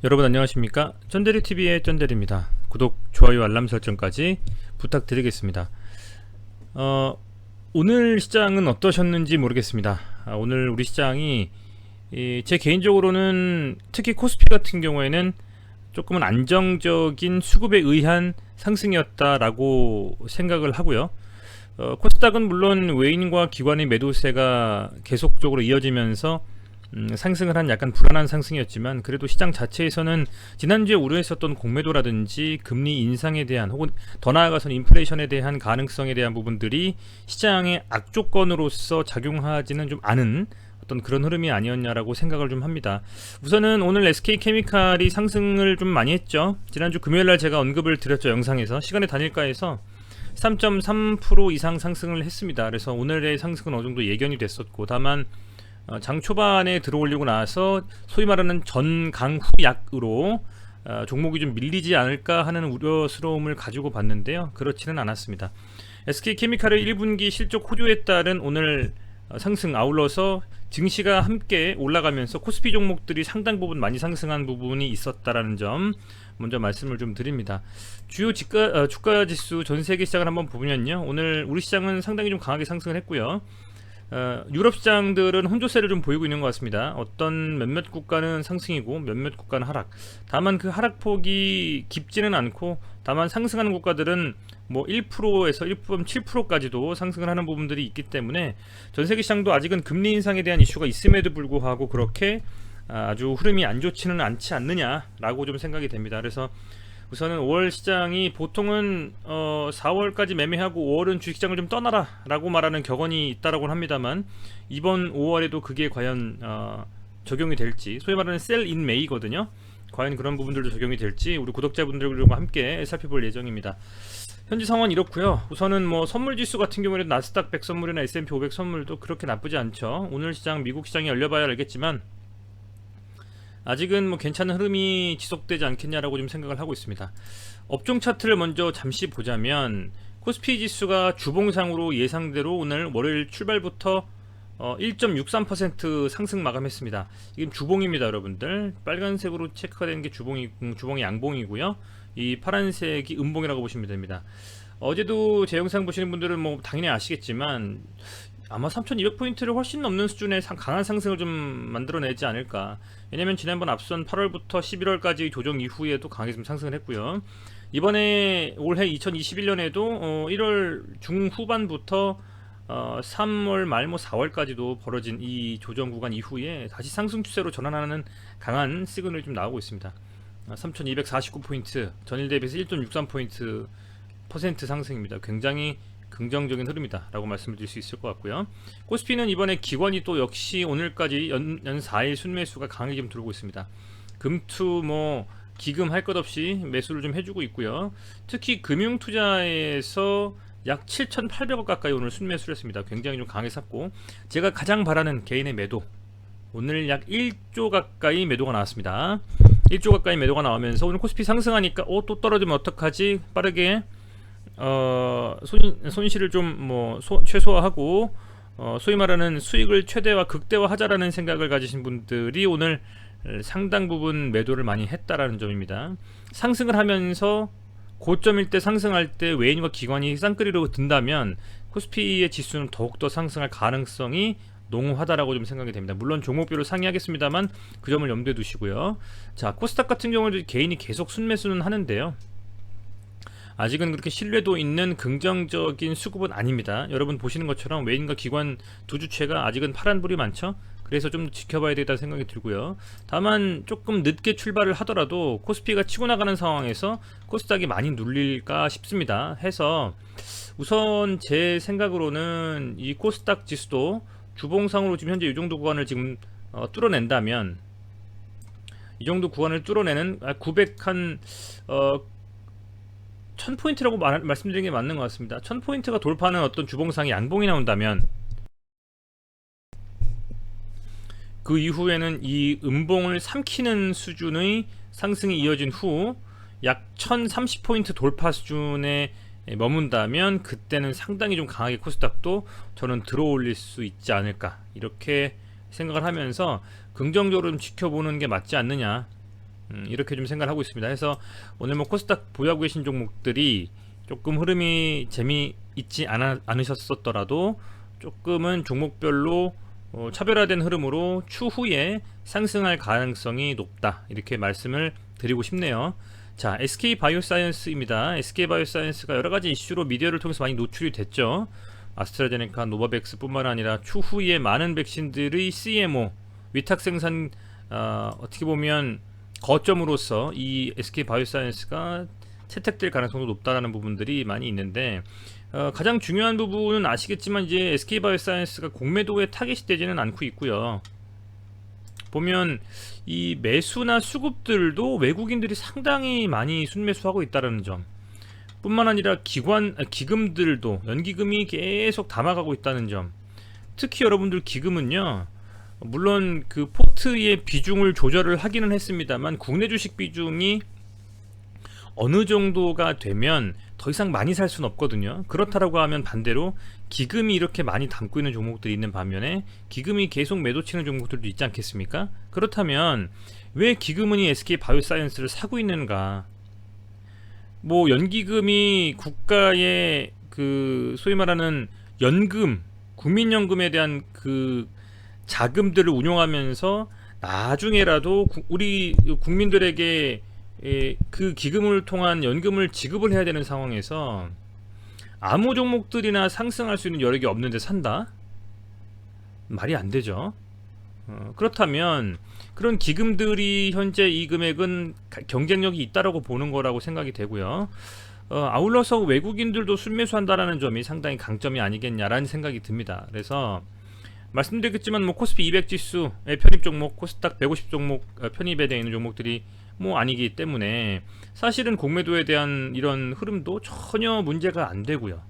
여러분 안녕하십니까? 쩐데리TV의 쩐데리입니다. 구독, 좋아요, 알람 설정까지 부탁드리겠습니다. 오늘 시장은 어떠셨는지 모르겠습니다. 오늘 우리 시장이 제 개인적으로는 특히 코스피 같은 경우에는 조금은 안정적인 수급에 의한 상승이었다라고 생각을 하고요. 코스닥은 물론 외인과 기관의 매도세가 계속적으로 이어지면서 상승을 한 약간 불안한 상승이었지만, 그래도 시장 자체에서는 지난주에 우려했었던 공매도라든지 금리 인상에 대한, 혹은 더 나아가서는 인플레이션에 대한 가능성에 대한 부분들이 시장의 악조건으로서 작용하지는 좀 않은 어떤 그런 흐름이 아니었냐라고 생각을 좀 합니다. 우선은 오늘 SK케미칼이 상승을 좀 많이 했죠. 지난주 금요일날 제가 언급을 드렸죠. 영상에서 시간의 단일가에서 3.3% 이상 상승을 했습니다. 그래서 오늘의 상승은 어느 정도 예견이 됐었고, 다만 장 초반에 들어올리고 나서 소위 말하는 전강후약으로 종목이 좀 밀리지 않을까 하는 우려스러움을 가지고 봤는데요, 그렇지는 않았습니다. SK케미칼의 1분기 실적 호조에 따른 오늘 상승, 아울러서 증시가 함께 올라가면서 코스피 종목들이 상당 부분 많이 상승한 부분이 있었다라는 점 먼저 말씀을 좀 드립니다. 주요 주가 지수 전 세계 시장을 한번 보면요, 오늘 우리 시장은 상당히 좀 강하게 상승을 했고요. 유럽 시장들은 혼조세를 좀 보이고 있는 것 같습니다. 어떤 몇몇 국가는 상승이고 몇몇 국가는 하락. 다만 그 하락폭이 깊지는 않고, 다만 상승하는 국가들은 뭐 1%에서 1.7%까지도 상승을 하는 부분들이 있기 때문에 전 세계 시장도 아직은 금리 인상에 대한 이슈가 있음에도 불구하고 그렇게 아주 흐름이 안 좋지는 않지 않느냐라고 좀 생각이 됩니다. 그래서 우선은 5월 시장이 보통은 4월까지 매매하고 5월은 주식시장을 좀 떠나라 라고 말하는 격언이 있다라고 합니다만, 이번 5월에도 그게 과연 적용이 될지, 소위 말하는 셀 인 메이거든요. 과연 그런 부분들도 적용이 될지 우리 구독자분들과 함께 살펴볼 예정입니다. 현재 상황은 이렇고요. 우선은 뭐 선물 지수 같은 경우에는 나스닥 100 선물이나 S&P 500 선물도 그렇게 나쁘지 않죠. 오늘 시장 미국 시장이 열려봐야 알겠지만 아직은 뭐 괜찮은 흐름이 지속되지 않겠냐라고 좀 생각을 하고 있습니다. 업종 차트를 먼저 잠시 보자면, 코스피 지수가 주봉상으로 예상대로 오늘 월요일 출발부터 1.63% 상승 마감했습니다. 이게 주봉입니다, 여러분들. 빨간색으로 체크가 되는 게 주봉이 양봉이고요. 이 파란색이 음봉이라고 보시면 됩니다. 어제도 제 영상 보시는 분들은 뭐 당연히 아시겠지만 아마 3200포인트를 훨씬 넘는 수준의 강한 상승을 좀 만들어내지 않을까. 왜냐면 지난번 앞선 8월부터 11월까지 조정 이후에도 강하게 좀 상승을 했고요. 이번에 올해 2021년에도 1월 중후반부터 3월 말 4월까지도 벌어진 이 조정 구간 이후에 다시 상승 추세로 전환하는 강한 시그널이 좀 나오고 있습니다. 3249포인트, 전일 대비해서 1.63% 상승입니다. 굉장히 긍정적인 흐름이다 라고 말씀을 드릴 수 있을 것 같고요. 코스피는 이번에 기관이 또 역시 오늘까지 연 4일 순매수가 강하게 좀 들어오고 있습니다. 금투 뭐 기금 할 것 없이 매수를 좀 해주고 있고요. 특히 금융투자에서 약 7,800억 가까이 오늘 순매수를 했습니다. 굉장히 좀 강하게 샀고, 제가 가장 바라는 개인의 매도, 오늘 약 1조 가까이 매도가 나왔습니다. 1조 가까이 매도가 나오면서 오늘 코스피 상승하니까 또 떨어지면 어떡하지, 빠르게 손실을 좀 최소화하고 소위 말하는 수익을 최대화 극대화하자라는 생각을 가지신 분들이 오늘 상당 부분 매도를 많이 했다라는 점입니다. 상승을 하면서 고점일 때 상승할 때 외인과 기관이 쌍끌이로 든다면 코스피의 지수는 더욱더 상승할 가능성이 농후하다라고 좀 생각이 됩니다. 물론 종목별로 상이하겠습니다만 그 점을 염두에 두시고요. 자, 코스닥 같은 경우는 개인이 계속 순매수는 하는데요, 아직은 그렇게 신뢰도 있는 긍정적인 수급은 아닙니다. 여러분 보시는 것처럼 외인과 기관 두 주체가 아직은 파란불이 많죠. 그래서 좀 지켜봐야 되겠다 생각이 들고요. 다만 조금 늦게 출발을 하더라도 코스피가 치고 나가는 상황에서 코스닥이 많이 눌릴까 싶습니다. 해서 우선 제 생각으로는 이 코스닥 지수도 주봉상으로 지금 현재 이 정도 구간을 지금 뚫어낸다면, 이 정도 구간을 뚫어내는 1000포인트라고 말씀드리는 게 맞는 것 같습니다. 1000포인트가 돌파하는 어떤 주봉상의 양봉이 나온다면, 그 이후에는 이 음봉을 삼키는 수준의 상승이 이어진 후 약 1030포인트 돌파 수준에 머문다면, 그때는 상당히 좀 강하게 코스닥도 저는 들어올릴 수 있지 않을까, 이렇게 생각을 하면서 긍정적으로 좀 지켜보는 게 맞지 않느냐 이렇게 좀 생각을 하고 있습니다. 해서 오늘 뭐 코스닥 보유하고 계신 종목들이 조금 흐름이 재미있지 않으셨었더라도 조금은 종목별로 차별화된 흐름으로 추후에 상승할 가능성이 높다, 이렇게 말씀을 드리고 싶네요. 자, SK바이오사이언스입니다. SK바이오사이언스가 여러가지 이슈로 미디어를 통해서 많이 노출이 됐죠. 아스트라제네카, 노바백스 뿐만 아니라 추후에 많은 백신들의 CMO 위탁 생산, 어떻게 보면 거점으로서 이 SK바이오사이언스가 채택될 가능성도 높다라는 부분들이 많이 있는데, 가장 중요한 부분은 아시겠지만 이제 SK바이오사이언스가 공매도에 타겟이 되지는 않고 있고요. 보면 이 매수나 수급들도 외국인들이 상당히 많이 순매수하고 있다는 점, 뿐만 아니라 기금들도 연기금이 계속 담아가고 있다는 점. 특히 여러분들 기금은요, 물론 그 포트의 비중을 조절을 하기는 했습니다만 국내 주식 비중이 어느 정도가 되면 더 이상 많이 살 수는 없거든요. 그렇다라고 하면 반대로 기금이 이렇게 많이 담고 있는 종목들이 있는 반면에 기금이 계속 매도 치는 종목들도 있지 않겠습니까? 그렇다면 왜 기금은 이 SK바이오사이언스를 사고 있는가? 뭐 연기금이 국가의 그 소위 말하는 연금, 국민연금에 대한 그 자금들을 운용하면서 나중에라도 우리 국민들에게 그 기금을 통한 연금을 지급을 해야 되는 상황에서 아무 종목들이나 상승할 수 있는 여력이 없는데 산다? 말이 안 되죠. 그렇다면 그런 기금들이 현재 이 금액은 경쟁력이 있다라고 보는 거라고 생각이 되고요. 아울러서 외국인들도 순매수한다라는 점이 상당히 강점이 아니겠냐라는 생각이 듭니다. 그래서 말씀드렸겠지만 뭐 코스피 200 지수의 편입 종목, 코스닥 150 종목 편입에 되어 있는 종목들이 뭐 아니기 때문에 사실은 공매도에 대한 이런 흐름도 전혀 문제가 안 되고요.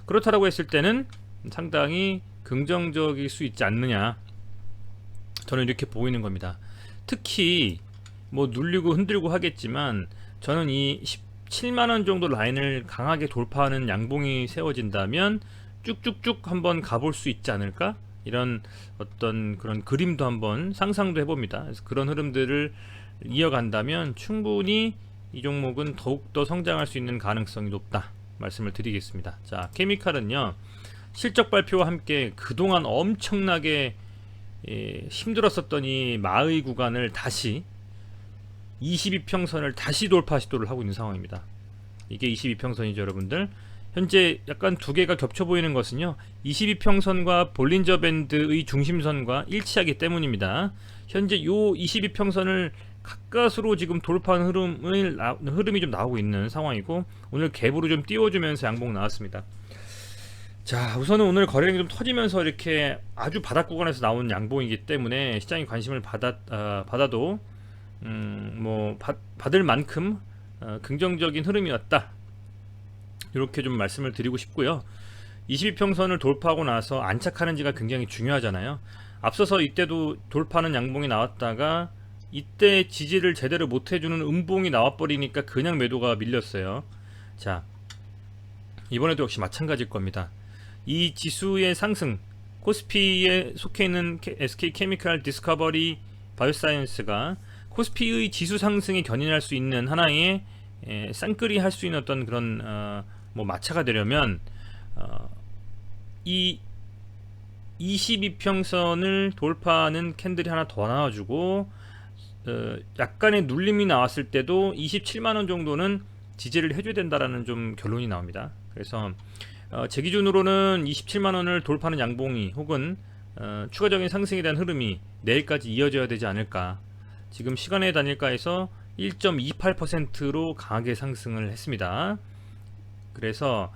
그렇다라고 했을 때는 상당히 긍정적일 수 있지 않느냐, 저는 이렇게 보이는 겁니다. 특히 뭐 눌리고 흔들고 하겠지만 저는 이 17만원 정도 라인을 강하게 돌파하는 양봉이 세워진다면 쭉쭉쭉 한번 가볼 수 있지 않을까, 이런 어떤 그런 그림도 한번 상상도 해봅니다. 그래서 그런 흐름들을 이어간다면 충분히 이 종목은 더욱더 성장할 수 있는 가능성이 높다 말씀을 드리겠습니다. 자, 케미칼은요, 실적 발표와 함께 그동안 엄청나게 힘들었었던 이 마의 구간을 다시 22평선을 다시 돌파 시도를 하고 있는 상황입니다. 이게 22평선이죠 여러분들. 현재 약간 두 개가 겹쳐 보이는 것은요, 22평선과 볼린저 밴드의 중심선과 일치하기 때문입니다. 현재 요 22평선을 가까스로 지금 돌파하는 흐름이 좀 나오고 있는 상황이고, 오늘 갭으로 좀 띄워주면서 양봉 나왔습니다. 자, 우선은 오늘 거래량이 좀 터지면서 이렇게 아주 바닥 구간에서 나온 양봉이기 때문에 시장이 관심을 받아도 받을 만큼 긍정적인 흐름이었다, 이렇게 좀 말씀을 드리고 싶고요. 22평선을 돌파하고 나서 안착하는지가 굉장히 중요하잖아요. 앞서서 이때도 돌파하는 양봉이 나왔다가 이때 지지를 제대로 못 해주는 음봉이 나와버리니까 그냥 매도가 밀렸어요. 자, 이번에도 역시 마찬가지일 겁니다. 이 지수의 상승, 코스피에 속해 있는 SK케미칼 디스커버리 바이오사이언스가 코스피의 지수 상승에 견인할 수 있는 하나의 쌍끌이 할 수 있는 어떤 그런 마차가 되려면 이 22평선을 돌파하는 캔들이 하나 더 나와주고, 약간의 눌림이 나왔을 때도 27만원 정도는 지지를 해줘야 된다라는 좀 결론이 나옵니다. 그래서 제 기준으로는 27만원을 돌파하는 양봉이 혹은 추가적인 상승에 대한 흐름이 내일까지 이어져야 되지 않을까. 지금 시간의 단일가에서 1.28%로 강하게 상승을 했습니다. 그래서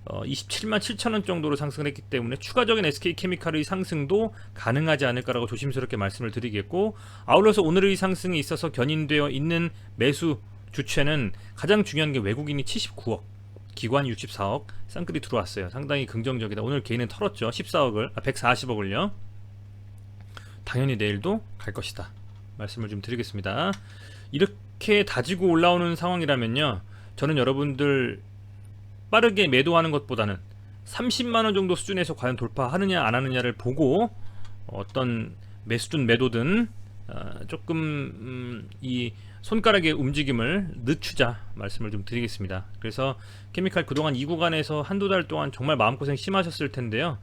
27만 7천원 정도로 상승을 했기 때문에 추가적인 SK케미칼의 상승도 가능하지 않을까라고 조심스럽게 말씀을 드리겠고, 아울러서 오늘의 상승에 있어서 견인되어 있는 매수 주체는 가장 중요한 게 외국인이 79억, 기관 64억 쌍끌이 들어왔어요. 상당히 긍정적이다. 오늘 개인은 털었죠. 140억을요. 당연히 내일도 갈 것이다 말씀을 좀 드리겠습니다. 이렇게 다지고 올라오는 상황이라면요, 저는 여러분들 빠르게 매도하는 것보다는 30만원 정도 수준에서 과연 돌파하느냐 안 하느냐를 보고 어떤 매수든 매도든 조금 이 손가락의 움직임을 늦추자 말씀을 좀 드리겠습니다. 그래서 케미칼 그동안 이 구간에서 한두 달 동안 정말 마음고생 심하셨을 텐데요.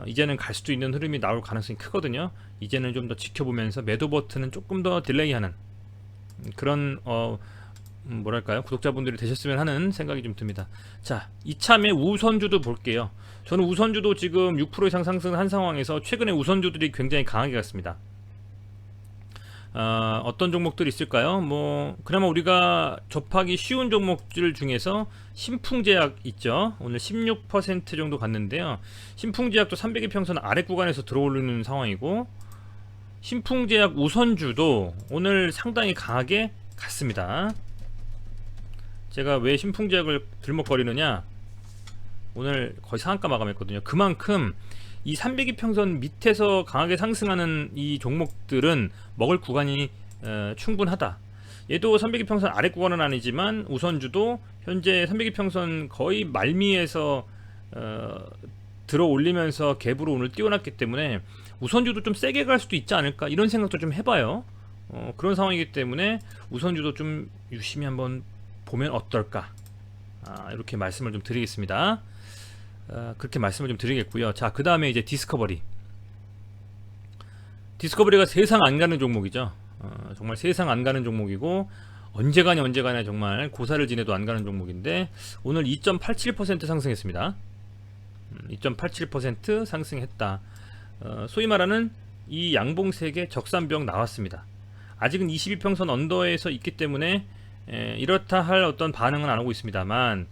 이제는 갈 수도 있는 흐름이 나올 가능성이 크거든요. 이제는 좀 더 지켜보면서 매도 버튼은 조금 더 딜레이하는 그런 뭐랄까요, 구독자분들이 되셨으면 하는 생각이 좀 듭니다. 자, 이참에 우선주도 볼게요. 저는 우선주도 지금 6% 이상 상승한 상황에서 최근에 우선주들이 굉장히 강하게 갔습니다. 어떤 종목들이 있을까요? 뭐 그나마 우리가 접하기 쉬운 종목들 중에서 신풍제약 있죠. 오늘 16% 정도 갔는데요. 신풍제약도 300일평선 아래 구간에서 들어오르는 상황이고, 신풍제약 우선주도 오늘 상당히 강하게 갔습니다. 제가 왜 신풍제약을 들먹거리느냐, 오늘 거의 상한가 마감했거든요. 그만큼 이 300일평선 밑에서 강하게 상승하는 이 종목들은 먹을 구간이 충분하다. 얘도 300일평선 아래 구간은 아니지만 우선주도 현재 300일평선 거의 말미에서 들어 올리면서 갭으로 오늘 띄워놨기 때문에 우선주도 좀 세게 갈 수도 있지 않을까, 이런 생각도 좀 해봐요. 그런 상황이기 때문에 우선주도 좀 유심히 한번 보면 어떨까, 이렇게 말씀을 좀 드리겠습니다. 그렇게 말씀을 좀 드리겠고요. 자, 그 다음에 이제 디스커버리가 세상 안 가는 종목이죠. 정말 세상 안 가는 종목이고, 언제 가냐 정말 고사를 지내도 안 가는 종목인데, 오늘 2.87% 상승했습니다. 2.87% 상승했다. 소위 말하는 이 양봉색의 적산병 나왔습니다. 아직은 22평선 언더에서 있기 때문에 이렇다 할 어떤 반응은 안 오고 있습니다만,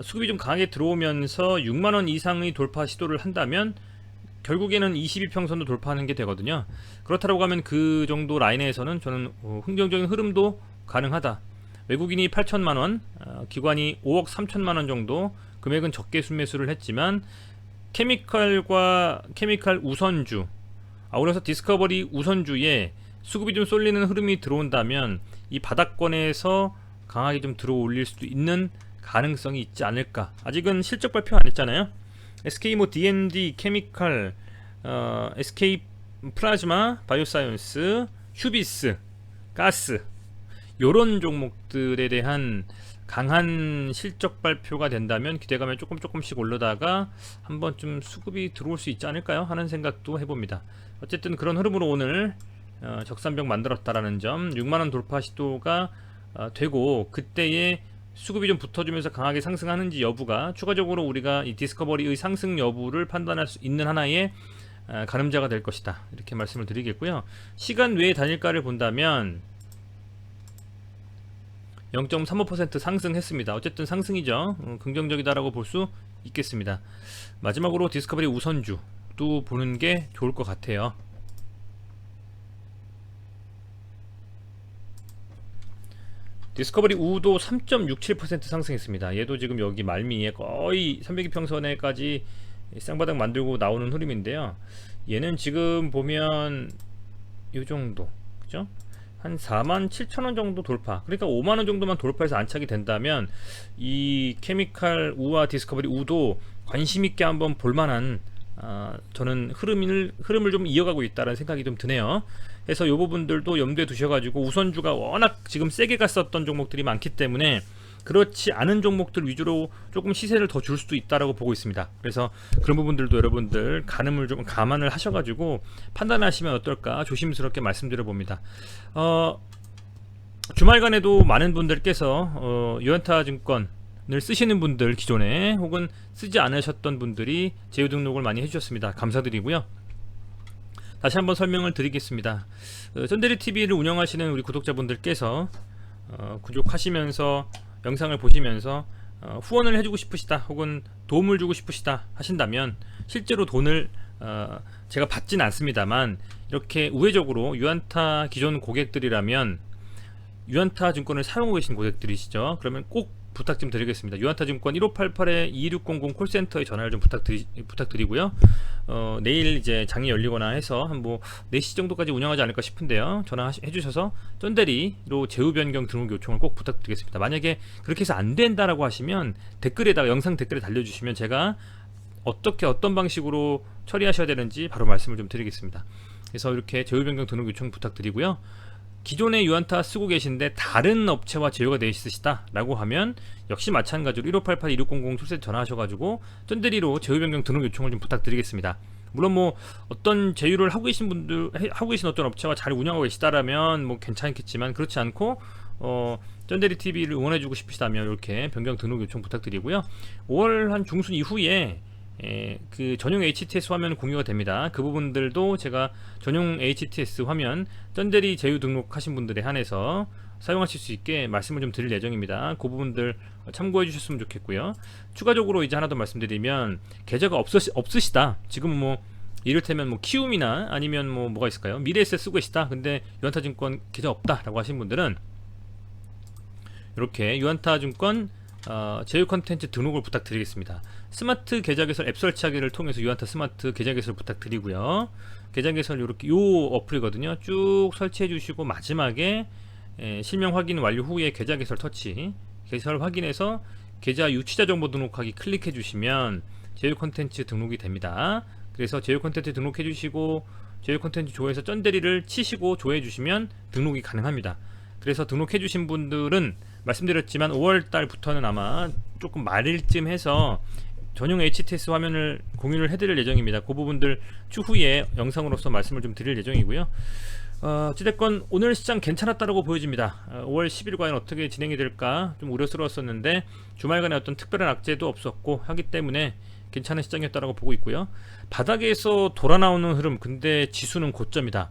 수급이 좀 강하게 들어오면서 6만원 이상의 돌파 시도를 한다면 결국에는 22평선도 돌파하는 게 되거든요. 그렇다고 하면 그 정도 라인에서는 저는 긍정적인 흐름도 가능하다. 외국인이 8천만원, 기관이 5억 3천만원 정도, 금액은 적게 순매수를 했지만 케미칼과 케미칼 우선주, 그래서 디스커버리 우선주에 수급이 좀 쏠리는 흐름이 들어온다면 이 바닥권에서 강하게 좀 들어 올릴 수도 있는 가능성이 있지 않을까. 아직은 실적 발표 안 했잖아요. SK 뭐 D&D, 케미칼, SK 플라즈마, 바이오사이언스, 휴비스, 가스, 요런 종목들에 대한 강한 실적 발표가 된다면 기대감에 조금씩 올라다가 한번 좀 수급이 들어올 수 있지 않을까요 하는 생각도 해봅니다. 어쨌든 그런 흐름으로 오늘 적산병 만들었다라는 점, 6만원 돌파 시도가 되고, 그때의 수급이 좀 붙어주면서 강하게 상승하는지 여부가 추가적으로 우리가 이 디스커버리의 상승 여부를 판단할 수 있는 하나의 가늠자가 될 것이다, 이렇게 말씀을 드리겠고요. 시간 외의 단일가를 본다면 0.35% 상승했습니다. 어쨌든 상승이죠. 긍정적이다라고 볼 수 있겠습니다. 마지막으로 디스커버리 우선주도 보는 게 좋을 것 같아요. 디스커버리 우도 3.67% 상승했습니다. 얘도 지금 여기 말미에 거의 300일평선에까지 쌍바닥 만들고 나오는 흐름인데요. 얘는 지금 보면 이 정도, 그죠? 한 47,000원 정도 돌파, 그러니까 5만원 정도만 돌파해서 안착이 된다면 이 케미칼 우와 디스커버리 우도 관심있게 한번 볼만한, 저는 흐름을 좀 이어가고 있다는 생각이 좀 드네요. 그래서 이 부분들도 염두에 두셔가지고, 우선주가 워낙 지금 세게 갔었던 종목들이 많기 때문에 그렇지 않은 종목들 위주로 조금 시세를 더 줄 수도 있다라고 보고 있습니다. 그래서 그런 부분들도 여러분들 가늠을 좀 감안을 하셔가지고 판단하시면 어떨까 조심스럽게 말씀드려 봅니다. 주말간에도 많은 분들께서 유한타증권을 쓰시는 분들, 기존에 혹은 쓰지 않으셨던 분들이 제휴 등록을 많이 해주셨습니다. 감사드리고요. 다시 한번 설명을 드리겠습니다. 쩐데리TV를 운영하시는 우리 구독자분들께서 구독하시면서 영상을 보시면서 후원을 해주고 싶으시다, 혹은 도움을 주고 싶으시다 하신다면, 실제로 돈을 제가 받진 않습니다만 이렇게 우회적으로 유한타 기존 고객들이라면, 유한타 증권을 사용하고 계신 고객들이시죠. 그러면 꼭 부탁 좀 드리겠습니다. 유한타증권 1588-2600 콜센터에 전화를 좀 부탁드리고요. 내일 이제 장이 열리거나 해서 한 뭐 4시 정도까지 운영하지 않을까 싶은데요. 전화해 주셔서 쩐데리로 제휴 변경 등록 요청을 꼭 부탁드리겠습니다. 만약에 그렇게 해서 안 된다라고 하시면 댓글에다가, 영상 댓글에 달려주시면 제가 어떤 방식으로 처리하셔야 되는지 바로 말씀을 좀 드리겠습니다. 그래서 이렇게 제휴 변경 등록 요청 부탁드리고요. 기존의 유한타 쓰고 계신데 다른 업체와 제휴가 되어 있으시다 라고 하면 역시 마찬가지로 1588-2600 출세 전화하셔가지고 쩐데리로 제휴 변경 등록 요청을 좀 부탁드리겠습니다. 물론 뭐 어떤 제휴를 하고 계신 어떤 업체와 잘 운영하고 계시다라면 뭐 괜찮겠지만, 그렇지 않고 쩐데리 TV를 응원해주고 싶으시다면 이렇게 변경 등록 요청 부탁드리고요. 5월 한 중순 이후에 그 전용 HTS 화면 공유가 됩니다. 그 부분들도 제가 전용 HTS 화면 쩐데리 제휴 등록하신 분들에 한해서 사용하실 수 있게 말씀을 좀 드릴 예정입니다. 그 부분들 참고해 주셨으면 좋겠고요. 추가적으로 이제 하나 더 말씀드리면, 계좌가 없으시다, 지금 뭐 이를테면 뭐 키움이나 아니면 뭐가 있을까요, 미래에셋 쓰고 계시다, 근데 유한타증권 계좌 없다 라고 하신 분들은 이렇게 유한타증권 제휴 컨텐츠 등록을 부탁드리겠습니다. 스마트 계좌 개설 앱 설치하기를 통해서 유한타 스마트 계좌 개설 부탁드리고요. 계좌 개설 이렇게 요 어플이거든요. 쭉 설치해 주시고 마지막에 실명 확인 완료 후에 계좌 개설 터치, 개설 확인해서 계좌 유치자 정보 등록하기 클릭해 주시면 제휴 컨텐츠 등록이 됩니다. 그래서 제휴 컨텐츠 등록해 주시고 제휴 컨텐츠 조회해서 쩐데리를 치시고 조회해 주시면 등록이 가능합니다. 그래서 등록해 주신 분들은 말씀드렸지만 5월달부터는 아마 조금 말일쯤 해서 전용 HTS 화면을 공유를 해드릴 예정입니다. 그 부분들 추후에 영상으로서 말씀을 좀 드릴 예정이고요. 어찌됐건 오늘 시장 괜찮았다라고 보여집니다. 5월 10일 과연 어떻게 진행이 될까 좀 우려스러웠었는데 주말간에 어떤 특별한 악재도 없었고 하기 때문에 괜찮은 시장이었다라고 보고 있고요. 바닥에서 돌아 나오는 흐름, 근데 지수는 고점이다.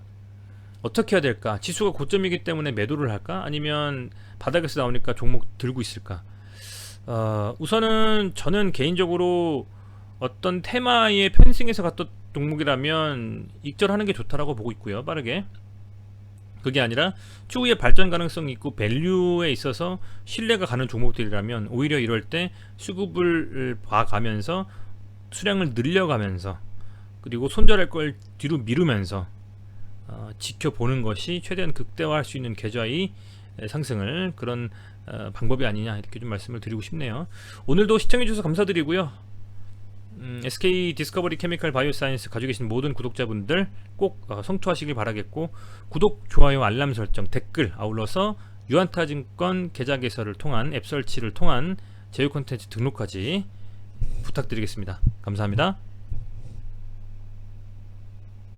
어떻게 해야 될까? 지수가 고점이기 때문에 매도를 할까? 아니면 바닥에서 나오니까 종목 들고 있을까? 우선은 저는 개인적으로 어떤 테마에 편승해서 갔던 종목이라면 익절하는 게 좋다라고 보고 있고요. 빠르게. 그게 아니라 추후에 발전 가능성이 있고 밸류에 있어서 신뢰가 가는 종목들이라면 오히려 이럴 때 수급을 봐가면서 수량을 늘려가면서 그리고 손절할 걸 뒤로 미루면서 지켜보는 것이 최대한 극대화할 수 있는 계좌의 상승을, 그런 방법이 아니냐, 이렇게 좀 말씀을 드리고 싶네요. 오늘도 시청해주셔서 감사드리고요. SK 디스커버리 케미칼 바이오사이언스 가지고 계신 모든 구독자분들 꼭 성투하시길 바라겠고, 구독, 좋아요, 알람 설정, 댓글, 아울러서 유한타증권 계좌 개설을 통한 앱 설치를 통한 제휴 콘텐츠 등록까지 부탁드리겠습니다. 감사합니다.